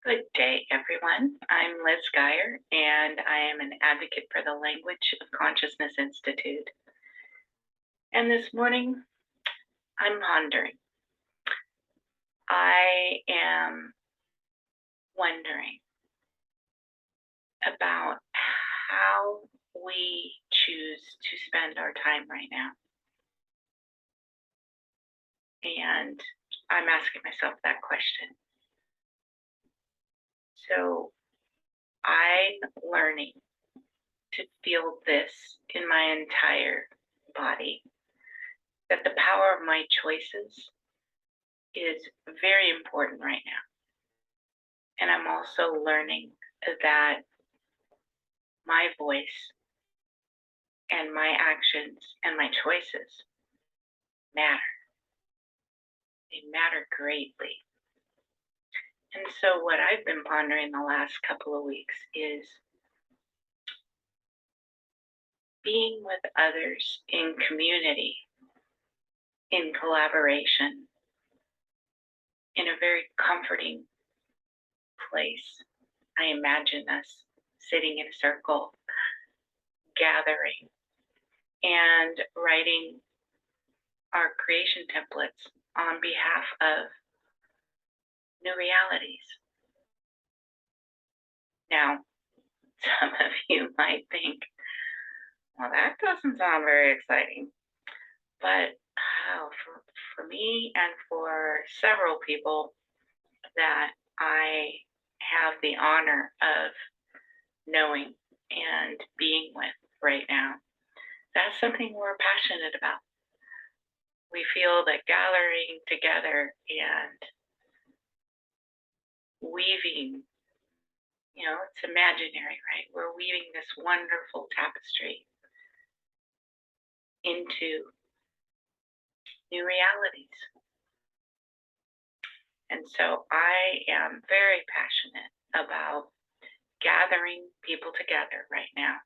Good day, everyone. I'm Liz Geyer, and I am an advocate for the Language of Consciousness Institute. And this morning, I'm pondering. I am wondering about how we choose to spend our time right now. And I'm asking myself that question. So I'm learning to feel this in my entire body that the power of my choices is very important right now. And I'm also learning that my voice and my actions and my choices matter. They matter greatly. And so, what I've been pondering the last couple of weeks is being with others in community, in collaboration, in a very comforting place. I imagine us sitting in a circle, gathering, and writing our creation templates on behalf of new realities. Now, some of you might think, well, that doesn't sound very exciting. But for me and for several people that I have the honor of knowing and being with right now, that's something we're passionate about. We feel that gathering together and weaving, it's imaginary, right? We're weaving this wonderful tapestry into new realities. And so I am very passionate about gathering people together right now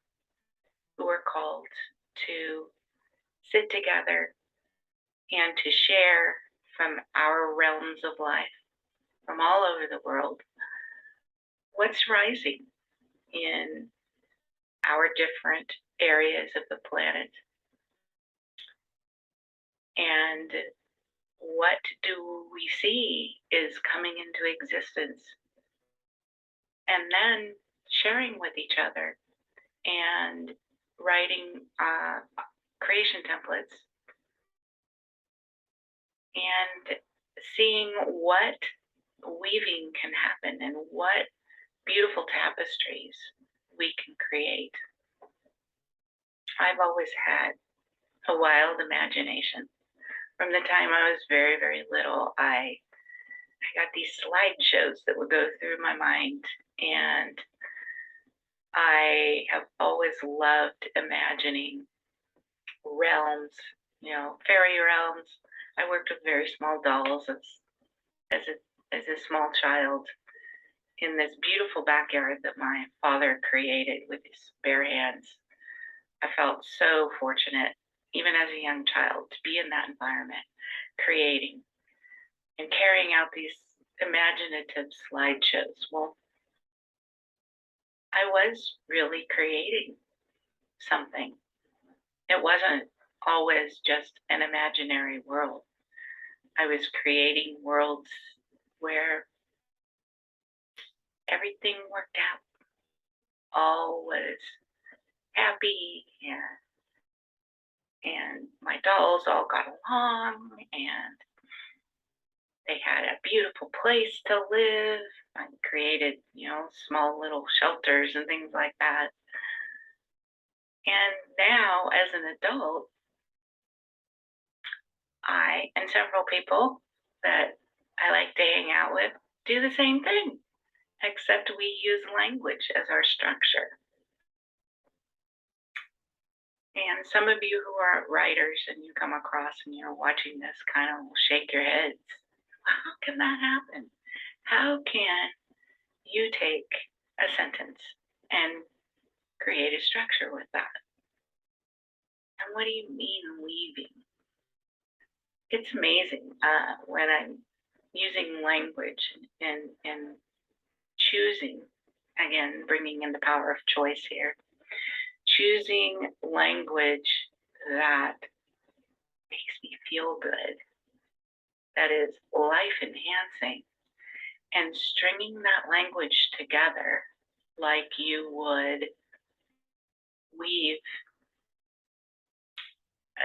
who are called to sit together and to share from our realms of life, from all over the world, what's rising in our different areas of the planet. And what do we see is coming into existence? And then sharing with each other and writing creation templates and seeing what weaving can happen and what beautiful tapestries we can create. I've always had a wild imagination. From the time I was very, very little, I got these slideshows that would go through my mind, and I have always loved imagining realms, fairy realms. I worked with very small dolls as a small child in this beautiful backyard that my father created with his bare hands. I felt so fortunate, even as a young child, to be in that environment, creating and carrying out these imaginative slideshows. Well, I was really creating something. It wasn't always just an imaginary world. I was creating worlds where everything worked out. All was happy, and my dolls all got along, and they had a beautiful place to live. I created, small little shelters and things like that. And now, as an adult, I and several people that I like to hang out with do the same thing, except we use language as our structure. And some of you who are writers and you come across and you're watching this kind of will shake your heads. How can that happen? How can you take a sentence and create a structure with that? And what do you mean weaving? It's amazing when I'm using language and choosing, again, bringing in the power of choice here, choosing language that makes me feel good, that is life enhancing, and stringing that language together like you would weave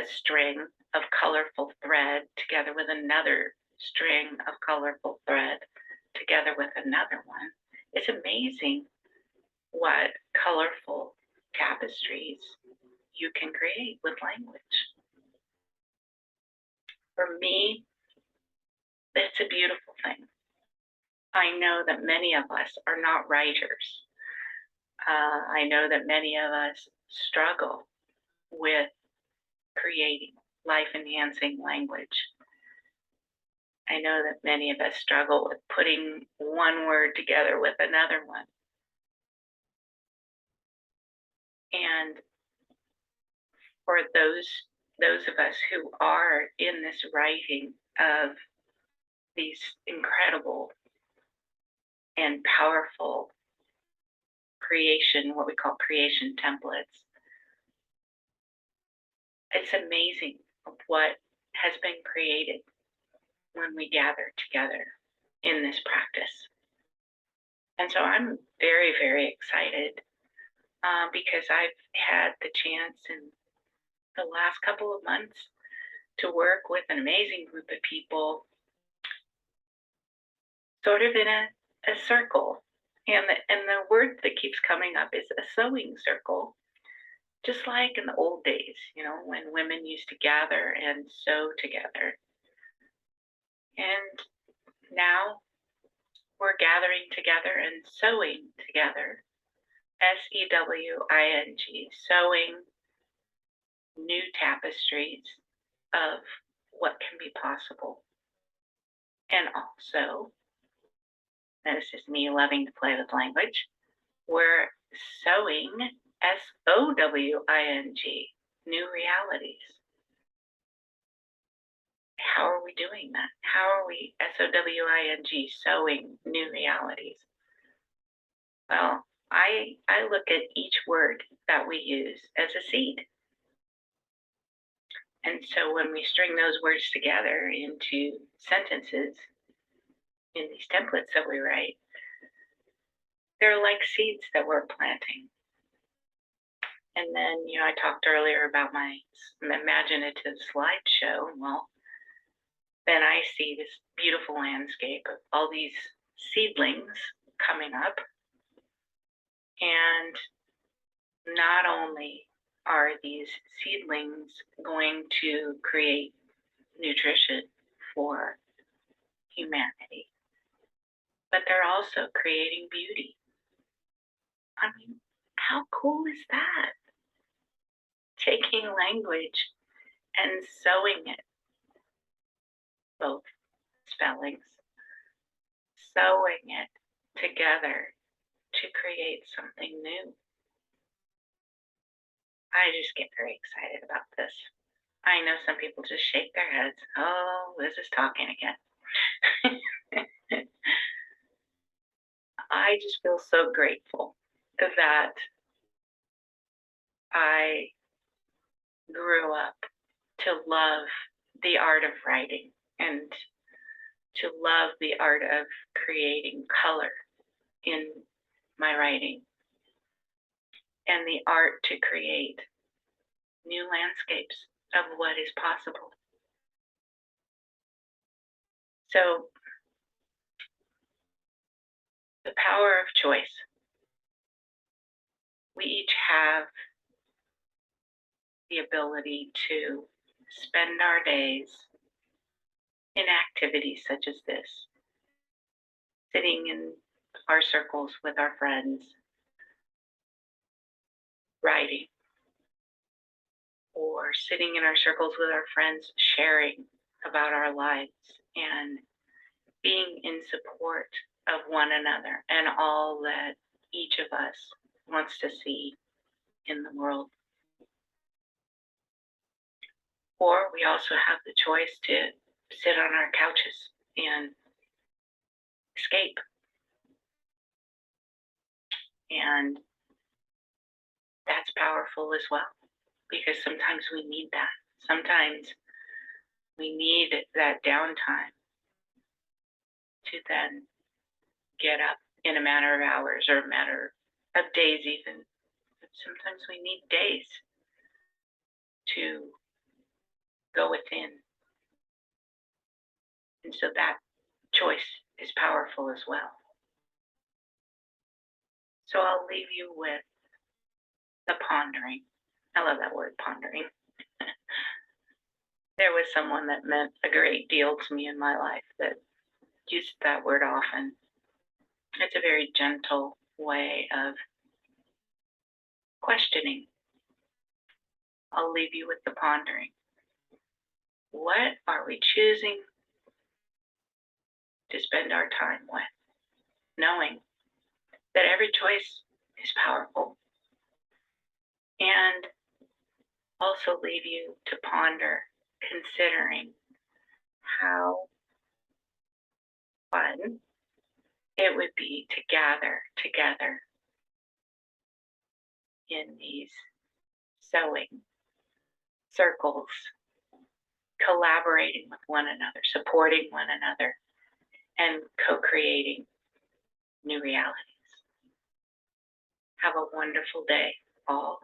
a string of colorful thread together with another string of colorful thread together with another one. It's amazing what colorful tapestries you can create with language. For me, it's a beautiful thing. I know that many of us are not writers. I know that many of us struggle with creating life enhancing language. I know that many of us struggle with putting one word together with another one. And for those of us who are in this writing of these incredible and powerful creation, what we call creation templates, it's amazing what has been created when we gather together in this practice. And so I'm very, very excited because I've had the chance in the last couple of months to work with an amazing group of people, sort of in a circle. And the word that keeps coming up is a sewing circle, just like in the old days, when women used to gather and sew together. And now we're gathering together and sewing together, SEWING, sewing new tapestries of what can be possible. And also, this is me loving to play with language, we're sewing, SOWING, new realities. How are we doing that? How are we, SOWING, sewing new realities? Well, I look at each word that we use as a seed. And so when we string those words together into sentences in these templates that we write, they're like seeds that we're planting. And then, I talked earlier about my imaginative slideshow. Well, then I see this beautiful landscape of all these seedlings coming up. And not only are these seedlings going to create nutrition for humanity, but they're also creating beauty. I mean, how cool is that? Taking language and sewing it, both spellings, sewing it together to create something new. I just get very excited about this. I know some people just shake their heads. Oh, Liz is talking again. I just feel so grateful that I grew up to love the art of writing and to love the art of creating color in my writing and the art to create new landscapes of what is possible. So, the power of choice. We each have the ability to spend our days in activities such as this, sitting in our circles with our friends, writing, or sitting in our circles with our friends, sharing about our lives and being in support of one another and all that each of us wants to see in the world. Or we also have the choice to sit on our couches and escape And that's powerful as well, because sometimes we need that. Sometimes we need that downtime to then get up in a matter of hours or a matter of days, even. But sometimes we need days to go within. And so that choice is powerful as well. So I'll leave you with the pondering. I love that word, pondering. There was someone that meant a great deal to me in my life that used that word often. It's a very gentle way of questioning. I'll leave you with the pondering. What are we choosing to spend our time with? Knowing that every choice is powerful. And also leave you to ponder, considering how fun it would be to gather together in these sewing circles, collaborating with one another, supporting one another, and co-creating new realities. Have a wonderful day, all.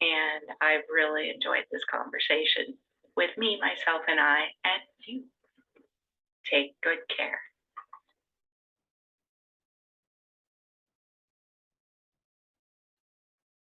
And I've really enjoyed this conversation with me, myself, and I, and you. Take good care.